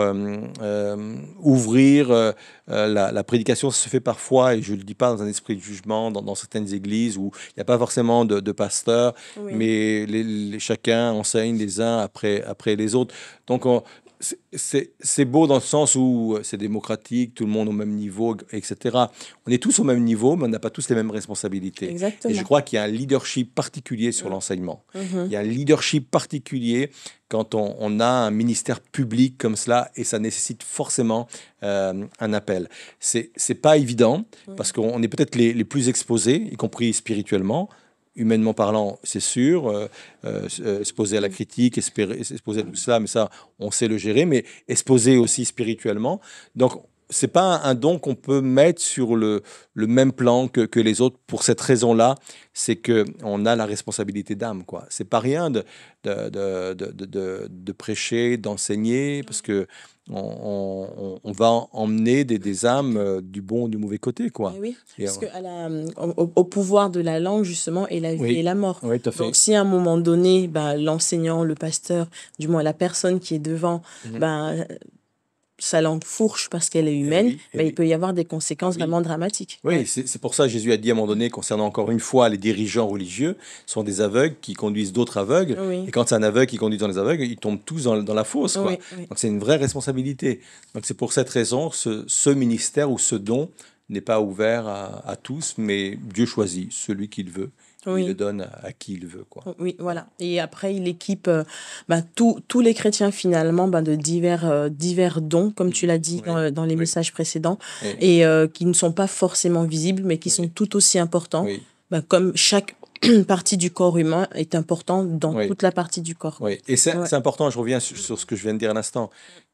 ouvrir la prédication. Ça se fait parfois, et je ne le dis pas dans un esprit de jugement, dans certaines églises où il n'y a pas forcément de pasteur, mais chacun enseigne les uns après les autres. Donc, c'est beau dans le sens où c'est démocratique, tout le monde au même niveau, etc. On est tous au même niveau, mais on n'a pas tous les mêmes responsabilités. Exactement. Et je crois qu'il y a un leadership particulier sur l'enseignement. Il y a un leadership particulier quand on a un ministère public comme cela, et ça nécessite forcément un appel. C'est pas évident, parce qu'on est peut-être les plus exposés, y compris spirituellement. Humainement parlant, c'est sûr, exposé à la critique, exposé à tout cela, mais ça, on sait le gérer, mais exposé aussi spirituellement. Donc, c'est pas un don qu'on peut mettre sur le même plan que les autres. Pour cette raison-là, c'est qu'on a la responsabilité d'âme, quoi. C'est pas rien de prêcher, d'enseigner, parce que on va emmener des âmes du bon ou du mauvais côté, quoi. Oui, parce au pouvoir de la langue, justement, est la vie et la mort. Oui, tout à fait. Donc, si à un moment donné, l'enseignant, le pasteur, du moins la personne qui est devant, sa langue fourche parce qu'elle est humaine, il peut y avoir des conséquences vraiment dramatiques. Oui, c'est pour ça que Jésus a dit à un moment donné, concernant encore une fois les dirigeants religieux, sont des aveugles qui conduisent d'autres aveugles. Et quand c'est un aveugle qui conduit dans les aveugles, ils tombent tous dans la fosse, quoi. Donc c'est une vraie responsabilité. Donc c'est pour cette raison que ce ministère ou ce don n'est pas ouvert à tous, mais Dieu choisit celui qu'il veut. Il le donne à qui il veut, quoi. Oui, voilà. Et après, il équipe tous les chrétiens, finalement, de divers dons, comme tu l'as dit dans les messages précédents, et qui ne sont pas forcément visibles, mais qui sont tout aussi importants, comme chaque partie du corps humain est importante dans toute la partie du corps. Oui, et c'est important, je reviens sur ce que je viens de dire à l'instant.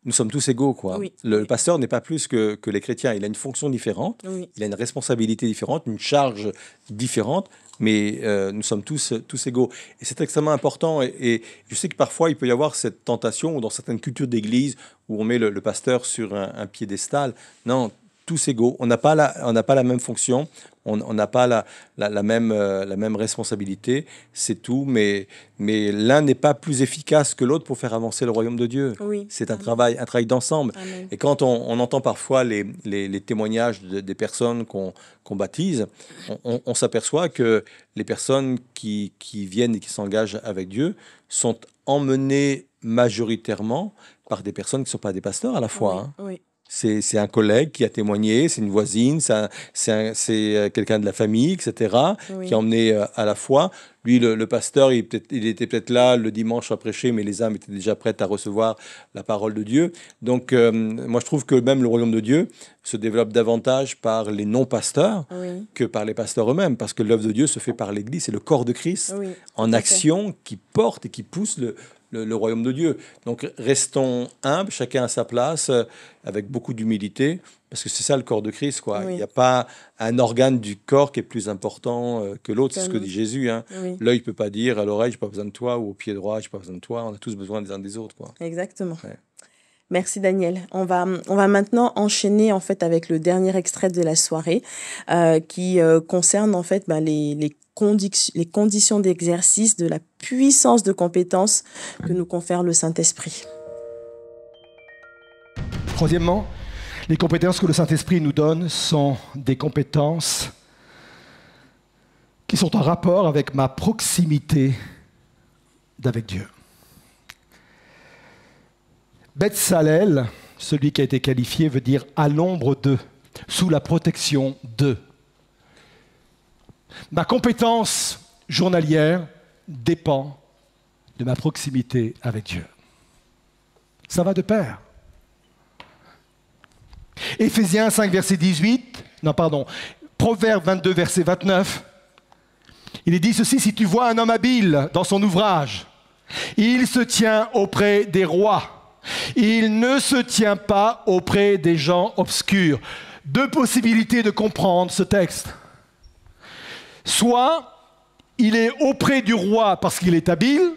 Nous sommes tous égaux, quoi. Le pasteur n'est pas plus que les chrétiens. Il a une fonction différente, il a une responsabilité différente, une charge différente, mais nous sommes tous égaux. Et c'est extrêmement important. Et je sais que parfois, il peut y avoir cette tentation, ou dans certaines cultures d'église, où on met le pasteur sur un piédestal. Non, tous égaux. On n'a pas la même fonction, on n'a pas la même responsabilité, c'est tout. Mais l'un n'est pas plus efficace que l'autre pour faire avancer le royaume de Dieu. Oui. C'est un Amen. travail d'ensemble. Amen. Et quand on entend parfois les témoignages des personnes qu'on baptise, on s'aperçoit que les personnes qui viennent et qui s'engagent avec Dieu sont emmenées majoritairement par des personnes qui ne sont pas des pasteurs à la fois. Oui, Hein. oui. C'est un collègue qui a témoigné, c'est une voisine, c'est quelqu'un de la famille, etc., Oui. qui a emmené à la foi. Lui, le pasteur, il était peut-être là le dimanche à prêcher, mais les âmes étaient déjà prêtes à recevoir la parole de Dieu. Donc, moi, je trouve que même le royaume de Dieu se développe davantage par les non-pasteurs Oui. que par les pasteurs eux-mêmes, parce que l'œuvre de Dieu se fait par l'Église, c'est le corps de Christ Oui, en tout à action qui porte et qui pousse le royaume de Dieu. Donc restons humbles, chacun à sa place, avec beaucoup d'humilité, parce que c'est ça le corps de Christ, quoi. Oui. Il n'y a pas un organe du corps qui est plus important que l'autre, c'est ce que Qu'un dit Jésus. Hein. Oui, L'œil ne peut pas dire à l'oreille, j'ai pas besoin de toi, ou au pied droit, j'ai pas besoin de toi. On a tous besoin les uns des autres, quoi. exactement. Ouais. Merci Daniel. On va maintenant enchaîner en fait avec le dernier extrait de la soirée qui concerne en fait les conditions d'exercice de la puissance de compétence que nous confère le Saint-Esprit. Troisièmement, les compétences que le Saint-Esprit nous donne sont des compétences qui sont en rapport avec ma proximité d'avec Dieu. Betsalel, celui qui a été qualifié, veut dire à l'ombre de, sous la protection de. Ma compétence journalière dépend de ma proximité avec Dieu. Ça va de pair. Éphésiens 5, verset 18, Proverbe 22, verset 29, il est dit ceci: si tu vois un homme habile dans son ouvrage, il se tient auprès des rois, il ne se tient pas auprès des gens obscurs. Deux possibilités de comprendre ce texte. Soit il est auprès du roi parce qu'il est habile,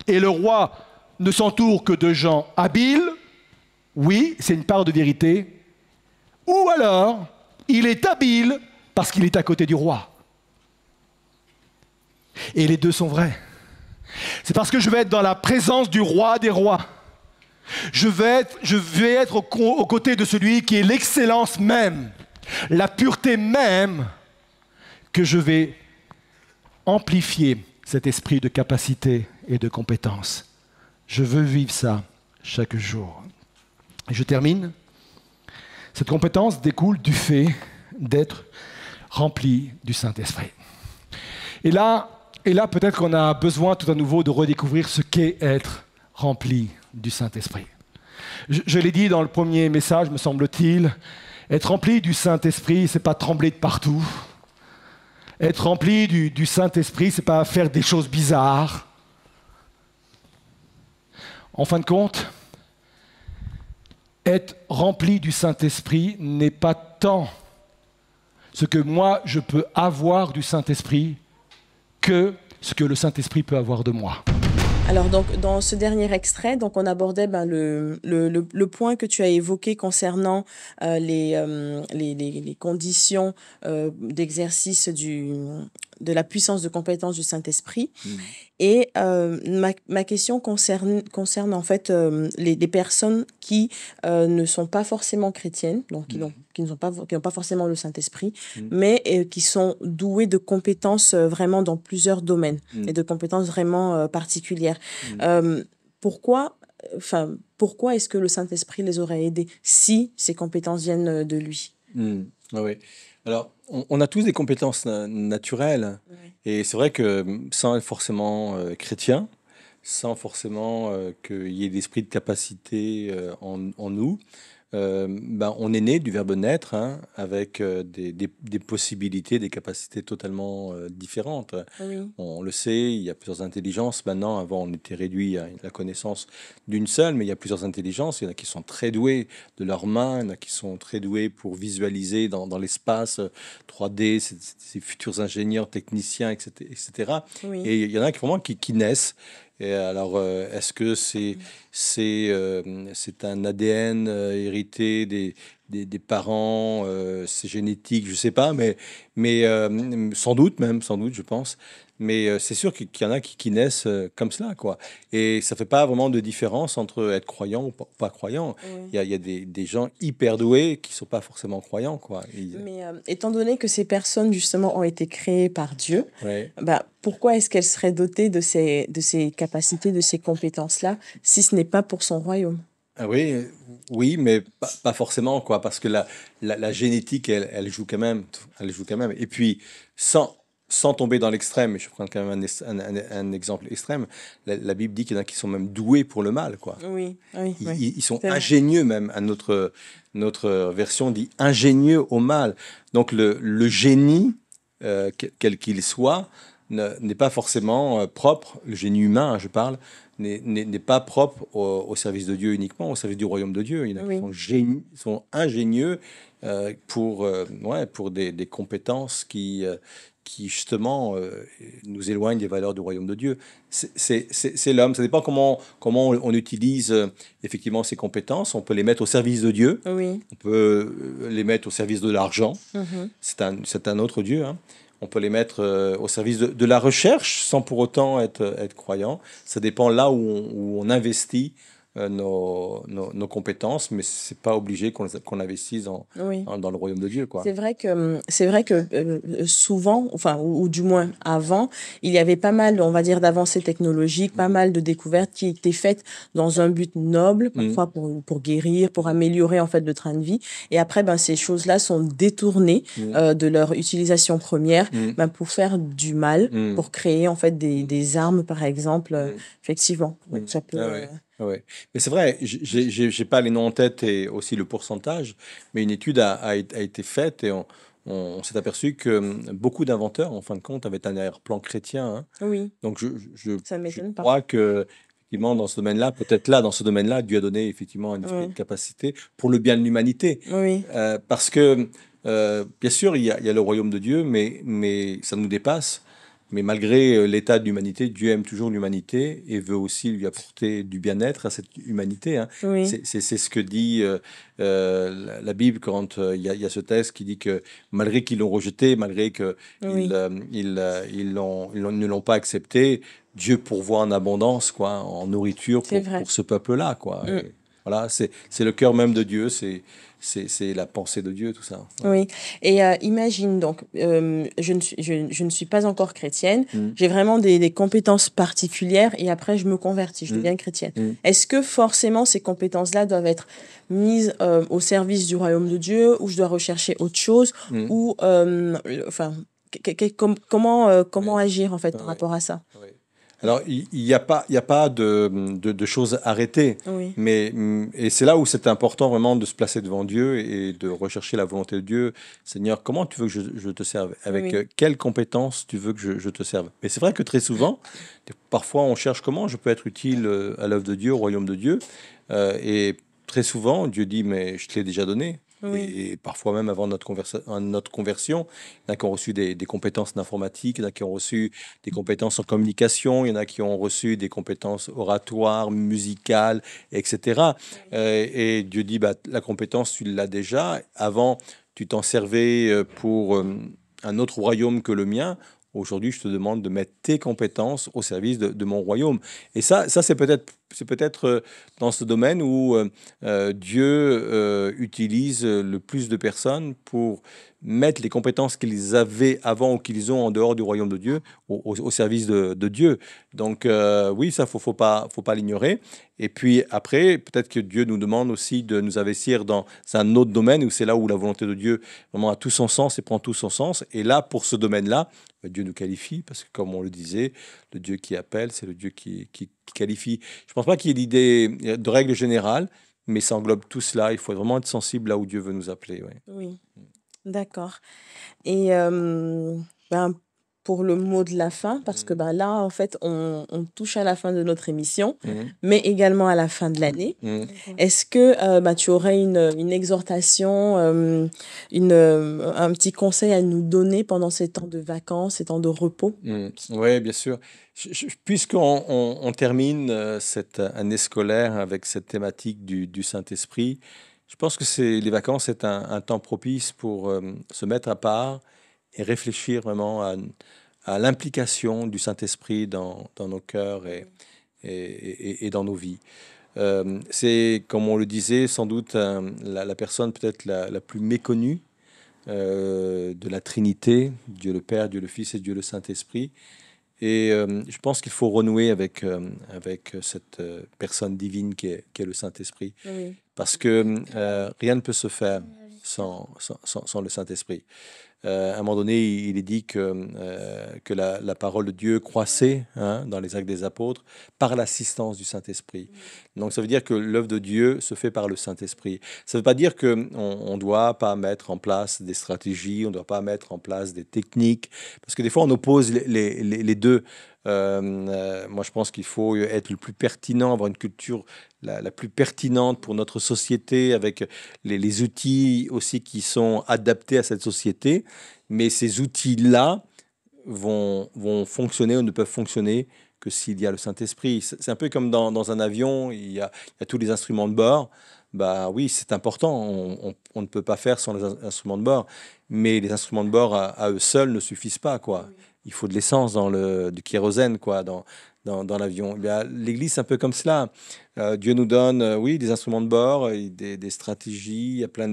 et le roi ne s'entoure que de gens habiles. Oui, c'est une part de vérité. Ou alors, il est habile parce qu'il est à côté du roi. Et les deux sont vrais. C'est parce que je vais être dans la présence du roi des rois. Je vais être aux côtés de celui qui est l'excellence même, la pureté même, que je vais amplifier cet esprit de capacité et de compétence. Je veux vivre ça chaque jour. Et je termine. Cette compétence découle du fait d'être rempli du Saint-Esprit. Et là, peut-être qu'on a besoin tout à nouveau de redécouvrir ce qu'est être rempli du Saint-Esprit. Je l'ai dit dans le premier message, me semble-t-il, être rempli du Saint-Esprit, c'est pas trembler de partout. Être rempli du Saint-Esprit, c'est pas faire des choses bizarres. En fin de compte, être rempli du Saint-Esprit n'est pas tant ce que moi je peux avoir du Saint-Esprit que ce que le Saint-Esprit peut avoir de moi. Alors donc dans ce dernier extrait, donc on abordait le point que tu as évoqué concernant les conditions d'exercice de la puissance de compétence du Saint-Esprit. Et ma question concerne en fait les personnes qui ne sont pas forcément chrétiennes, donc qui n'ont pas forcément le Saint-Esprit, mais qui sont douées de compétences vraiment dans plusieurs domaines et de compétences vraiment particulières. Pourquoi est-ce que le Saint-Esprit les aurait aidés si ces compétences viennent de lui? Oui. Alors, on a tous des compétences naturelles. Et c'est vrai que sans être forcément chrétien, sans forcément qu'il y ait l'esprit de capacité en nous, on est né du verbe naître, hein, avec des possibilités, des capacités totalement différentes. Oui. On le sait, il y a plusieurs intelligences maintenant. Avant, on était réduit à la connaissance d'une seule, mais il y a plusieurs intelligences. Il y en a qui sont très doués de leurs mains, il y en a qui sont très doués pour visualiser dans l'espace 3D, ces futurs ingénieurs, techniciens, etc. Oui. Et il y en a qui vraiment qui naissent. Et alors, est-ce que c'est un ADN hérité des parents, c'est génétique, je sais pas, mais sans doute, je pense. Mais c'est sûr qu'il y en a qui naissent comme cela, quoi. Et ça fait pas vraiment de différence entre être croyant ou pas croyant. Oui. Il y a des gens hyper doués qui sont pas forcément croyants, quoi. Mais étant donné que ces personnes, justement, ont été créées par Dieu, Ouais. bah, pourquoi est-ce qu'elles seraient dotées de ces capacités, de ces compétences-là, si ce n'est pas pour son royaume? Ah oui, oui, mais pas forcément, quoi, parce que la génétique, elle joue quand même, elle joue quand même. Et puis, sans tomber dans l'extrême, et je prends quand même un exemple extrême, la Bible dit qu'il y en a qui sont même doués pour le mal, quoi. Oui, oui, oui. Ils sont C'est vrai. ingénieux même, notre version dit ingénieux au mal. Donc le génie, quel qu'il soit, n'est pas forcément propre, le génie humain, hein, je parle, n'est pas propre au service de Dieu uniquement, au service du royaume de Dieu. Il y en a qui Oui. sont ingénieux pour des compétences qui justement nous éloignent des valeurs du royaume de Dieu. C'est l'homme. Ça dépend comment on utilise effectivement ces compétences. On peut les mettre au service de Dieu. Oui. On peut les mettre au service de l'argent. Mhm. C'est un autre Dieu, hein. On peut les mettre au service de la recherche sans pour autant être croyant. Ça dépend là où on investit nos compétences, mais c'est pas obligé qu'on investisse Oui. dans le royaume de Dieu, quoi. C'est vrai que souvent, enfin, ou du moins avant, il y avait pas mal, on va dire, d'avancées technologiques, pas mal de découvertes qui étaient faites dans un but noble, parfois pour guérir, pour améliorer en fait le train de vie. Et après, ben, ces choses-là sont détournées de leur utilisation première, ben, pour faire du mal, pour créer en fait des armes, par exemple. Effectivement, donc ça peut. Ah ouais. Ah ouais. Mais c'est vrai, j'ai pas les noms en tête et aussi le pourcentage, mais une étude a été faite et on s'est aperçu que beaucoup d'inventeurs, en fin de compte, avaient un arrière-plan chrétien, hein. Oui, Donc ça je m'étonne pas. crois que effectivement dans ce domaine-là, peut-être là dans ce domaine-là, Dieu a donné effectivement une esprit de Oui, capacité pour le bien de l'humanité. oui, Parce que bien sûr il y a le royaume de Dieu, mais ça nous dépasse. Mais malgré l'état de l'humanité, Dieu aime toujours l'humanité et veut aussi lui apporter du bien-être à cette humanité, hein. oui, C'est ce que dit la Bible quand il y a ce texte qui dit que malgré qu'ils l'ont rejeté, malgré qu'ils oui, ne l'ont pas accepté, Dieu pourvoit en abondance, quoi, en nourriture c'est vrai. pour ce peuple-là, quoi. Mm. Et voilà, c'est le cœur même de Dieu, c'est la pensée de Dieu, tout ça. Ouais. Oui, et imagine donc, je ne suis pas encore chrétienne, Mm. j'ai vraiment des compétences particulières et après je me convertis, je Mm. deviens chrétienne. Mm. Est-ce que forcément ces compétences-là doivent être mises au service du royaume de Dieu ou je dois rechercher autre chose Mm. ou, enfin, comment Ouais. agir en fait par Ouais. rapport à ça? Ouais. Alors, il y a pas de choses arrêtées, Oui, et c'est là où c'est important vraiment de se placer devant Dieu et de rechercher la volonté de Dieu. Seigneur, comment tu veux que je te serve? Avec oui, quelles compétences tu veux que je te serve? Mais c'est vrai que très souvent, parfois on cherche comment je peux être utile à l'œuvre de Dieu, au royaume de Dieu, et très souvent Dieu dit, mais je te l'ai déjà donné. oui, Et parfois même avant notre conversion, il y en a qui ont reçu des compétences d'informatique, il y en a qui ont reçu des compétences en communication, il y en a qui ont reçu des compétences oratoires, musicales, etc. Et Dieu dit, bah, la compétence, tu l'as déjà. Avant, tu t'en servais pour un autre royaume que le mien. Aujourd'hui, je te demande de mettre tes compétences au service de mon royaume. Et ça c'est peut-être dans ce domaine où Dieu utilise le plus de personnes pour mettre les compétences qu'ils avaient avant ou qu'ils ont en dehors du royaume de Dieu au service de Dieu. Donc oui, ça faut pas l'ignorer. Et puis après, peut-être que Dieu nous demande aussi de nous investir dans un autre domaine où c'est là où la volonté de Dieu vraiment a tout son sens et prend tout son sens. Et là, pour ce domaine-là, Dieu nous qualifie parce que comme on le disait, le Dieu qui appelle, c'est le Dieu qui qualifie. Je ne pense pas qu'il y ait l'idée de règle générale, mais ça englobe tout cela. Il faut vraiment être sensible là où Dieu veut nous appeler. Ouais. oui, d'accord. Et ben, pour le mot de la fin, parce que ben, là, en fait, on touche à la fin de notre émission, Mhm. mais également à la fin de l'année. Mhm. Est-ce que ben, tu aurais une exhortation, un petit conseil à nous donner pendant ces temps de vacances, ces temps de repos? Oui, bien sûr. Puisqu'on on termine cette année scolaire avec cette thématique du Saint-Esprit, Je pense que les vacances, c'est un temps propice pour se mettre à part et réfléchir vraiment à l'implication du Saint-Esprit dans nos cœurs et dans nos vies. C'est, comme on le disait, sans doute la personne peut-être la plus méconnue de la Trinité, Dieu le Père, Dieu le Fils et Dieu le Saint-Esprit. Et je pense qu'il faut renouer avec cette personne divine qui est le Saint-Esprit. Oui. Parce que rien ne peut se faire sans le Saint-Esprit. À un moment donné, il est dit que la parole de Dieu croissait dans les actes des apôtres par l'assistance du Saint-Esprit. Donc ça veut dire que l'œuvre de Dieu se fait par le Saint-Esprit. Ça ne veut pas dire qu'on ne doit pas mettre en place des stratégies, on ne doit pas mettre en place des techniques, parce que des fois on oppose les deux. Moi je pense qu'il faut être le plus pertinent, avoir une culture la plus pertinente pour notre société, avec les outils aussi qui sont adaptés à cette société. Mais ces outils-là vont fonctionner ou ne peuvent fonctionner que s'il y a le Saint-Esprit. C'est un peu comme dans un avion, il y a tous les instruments de bord. Bah oui, c'est important, on ne peut pas faire sans les instruments de bord, mais les instruments de bord à eux seuls ne suffisent pas, quoi. Il faut de l'essence, du kérosène, quoi, dans l'avion. Eh bien, l'Église, c'est un peu comme cela. Dieu nous donne, oui, des instruments de bord, des stratégies, il y a plein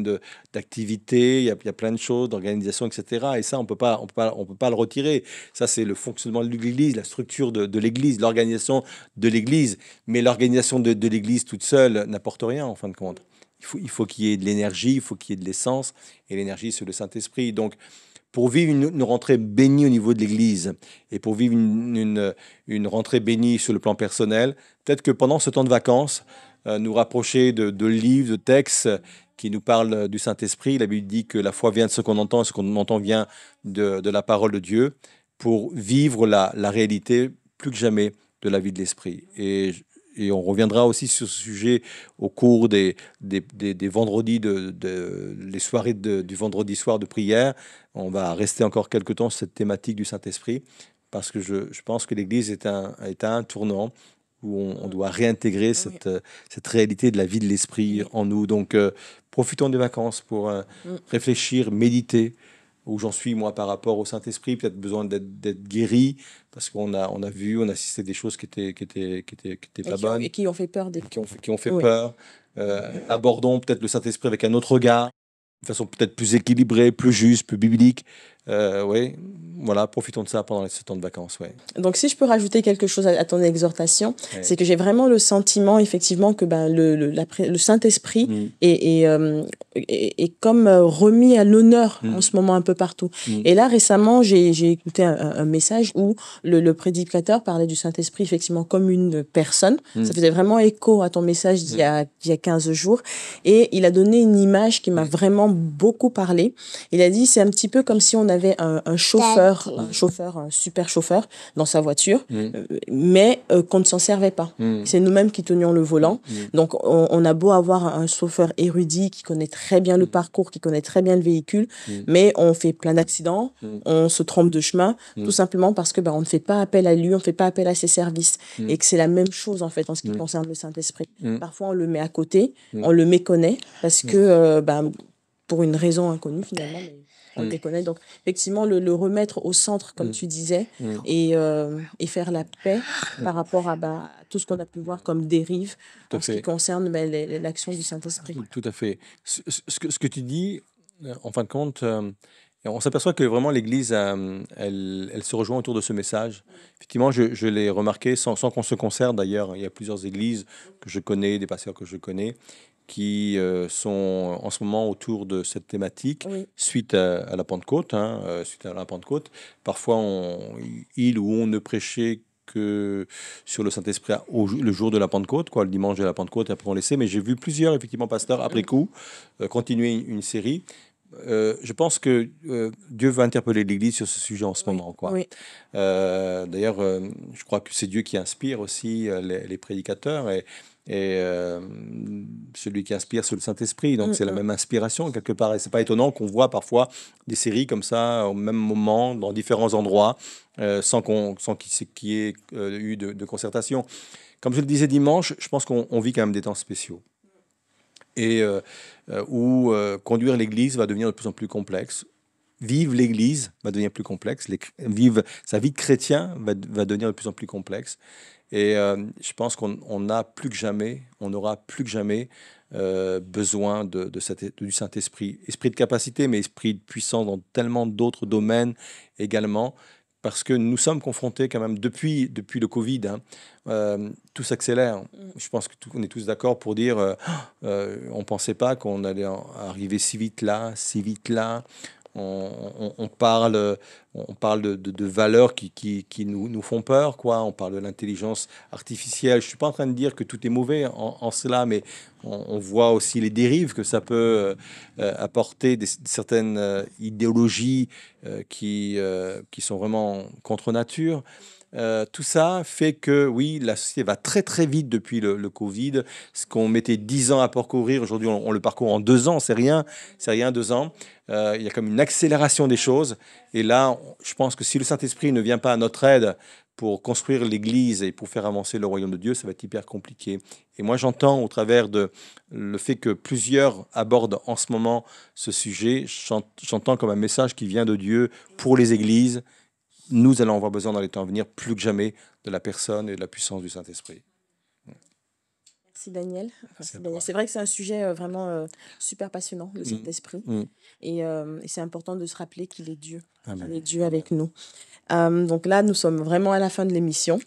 d'activités, il y a plein de choses, d'organisation, etc. Et ça, on peut pas le retirer. Ça, c'est le fonctionnement de l'Église, la structure de l'Église, l'organisation de l'Église. Mais l'organisation de l'Église toute seule n'apporte rien, en fin de compte. Il faut qu'il y ait de l'énergie, il faut qu'il y ait de l'essence, et l'énergie, c'est le Saint-Esprit. Donc, pour vivre une rentrée bénie au niveau de l'Église et pour vivre une rentrée bénie sur le plan personnel, peut-être que pendant ce temps de vacances, nous rapprocher de livres, de textes qui nous parlent du Saint-Esprit. La Bible dit que la foi vient de ce qu'on entend, et ce qu'on entend vient de la parole de Dieu, pour vivre la réalité plus que jamais de la vie de l'Esprit. Et on reviendra aussi sur ce sujet au cours des vendredis, les soirées du vendredi soir de prière. On va rester encore quelque temps sur cette thématique du Saint-Esprit, parce que je pense que l'Église est à un tournant où on doit réintégrer cette réalité de la vie de l'Esprit en nous. Donc, profitons des vacances pour réfléchir, méditer, où j'en suis, moi, par rapport au Saint-Esprit, peut-être besoin d'être guéri, parce qu'on on a assisté à des choses qui étaient pas bonnes. Et qui ont fait peur. Qui ont fait peur. Abordons peut-être le Saint-Esprit avec un autre regard, de façon peut-être plus équilibrée, plus juste, plus biblique. Oui, voilà, profitons de ça pendant ce temps de vacances. Ouais. Donc, si je peux rajouter quelque chose à ton exhortation, c'est que j'ai vraiment le sentiment, effectivement, que le Saint-Esprit est comme remis à l'honneur en ce moment un peu partout. Et là, récemment, j'ai écouté un message où le prédicateur parlait du Saint-Esprit, effectivement, comme une personne. Ça faisait vraiment écho à ton message d'il y a 15 jours. Et il a donné une image qui m'a vraiment beaucoup parlé. Il a dit, c'est un petit peu comme si on avait un chauffeur, un super chauffeur dans sa voiture, mais qu'on ne s'en servait pas. C'est nous-mêmes qui tenions le volant. Donc, on a beau avoir un chauffeur érudit qui connaît très bien le parcours, qui connaît très bien le véhicule, mais on fait plein d'accidents, on se trompe de chemin, tout simplement parce que on ne fait pas appel à lui, on ne fait pas appel à ses services. Et que c'est la même chose, en fait, en ce qui concerne le Saint-Esprit. Parfois, on le met à côté, on le méconnaît, parce que, pour une raison inconnue, finalement, mais on le méconnaît. Donc, effectivement, le remettre au centre, comme tu disais, et faire la paix par rapport à tout ce qu'on a pu voir comme dérive en ce qui concerne l'action du Saint-Esprit. Tout à fait. Ce que tu dis, en fin de compte, on s'aperçoit que vraiment l'Église, elle se rejoint autour de ce message. Effectivement, je l'ai remarqué, sans qu'on se concerte d'ailleurs. Il y a plusieurs églises que je connais, des pasteurs que je connais, qui sont en ce moment autour de cette thématique suite à la Pentecôte. Suite à la Pentecôte, parfois il ou on ne prêchait que sur le Saint-Esprit le jour de la Pentecôte, le dimanche de la Pentecôte, et après on laissait. Mais j'ai vu plusieurs effectivement pasteurs après coup continuer une série. Je pense que Dieu veut interpeller l'Église sur ce sujet en ce moment. D'ailleurs, je crois que c'est Dieu qui inspire aussi les prédicateurs, et celui qui inspire, c'est le Saint-Esprit. Donc c'est la même inspiration quelque part. Et c'est pas étonnant qu'on voit parfois des séries comme ça au même moment, dans différents endroits, sans qu'il y ait eu de concertation. Comme je le disais dimanche, je pense qu'on vit quand même des temps spéciaux. et où conduire l'Église va devenir de plus en plus complexe. Vivre l'Église va devenir plus complexe. Vivre sa vie de chrétien va devenir de plus en plus complexe. Et je pense qu'on n'a plus que jamais, on aura plus que jamais besoin du Saint-Esprit. Esprit de capacité, mais esprit de puissance dans tellement d'autres domaines également. Parce que nous sommes confrontés quand même, depuis le Covid, tout s'accélère. Je pense qu'on est tous d'accord pour dire on ne pensait pas qu'on allait arriver si vite là. On parle de valeurs qui nous font peur, quoi. On parle de l'intelligence artificielle. Je ne suis pas en train de dire que tout est mauvais en cela, mais on voit aussi les dérives que ça peut apporter, certaines idéologies qui sont vraiment contre nature. Tout ça fait que, oui, la société va très très vite depuis le Covid. Ce qu'on mettait 10 ans à parcourir, aujourd'hui on le parcourt en 2 ans, c'est rien 2 ans. Il y a comme une accélération des choses. Et là, je pense que si le Saint-Esprit ne vient pas à notre aide pour construire l'Église et pour faire avancer le royaume de Dieu, ça va être hyper compliqué. Et moi, j'entends au travers de le fait que plusieurs abordent en ce moment ce sujet, j'entends comme un message qui vient de Dieu pour les églises. Nous allons avoir besoin dans les temps à venir, plus que jamais, de la personne et de la puissance du Saint-Esprit. Merci Daniel. C'est vrai que c'est un sujet vraiment super passionnant, le Saint-Esprit. Et c'est important de se rappeler qu'il est Dieu. Amen. Il est Dieu avec nous. Donc là, nous sommes vraiment à la fin de l'émission.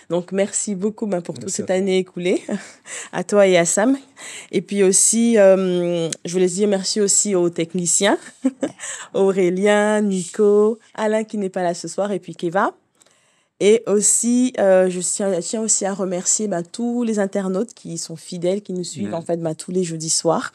Donc merci beaucoup pour toute cette année écoulée, à toi et à Sam. Et puis aussi, je voulais dire merci aussi aux techniciens, Aurélien, Nico, Alain qui n'est pas là ce soir, et puis Keva. Et aussi, je tiens aussi à remercier tous les internautes qui sont fidèles, qui nous suivent en fait tous les jeudis soirs.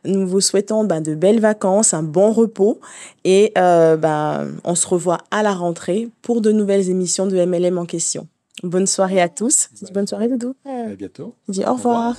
Nous vous souhaitons de belles vacances, un bon repos et on se revoit à la rentrée pour de nouvelles émissions de MLM en question. Bonne soirée à tous. Bonne soirée Doudou. À bientôt. Je dis au revoir.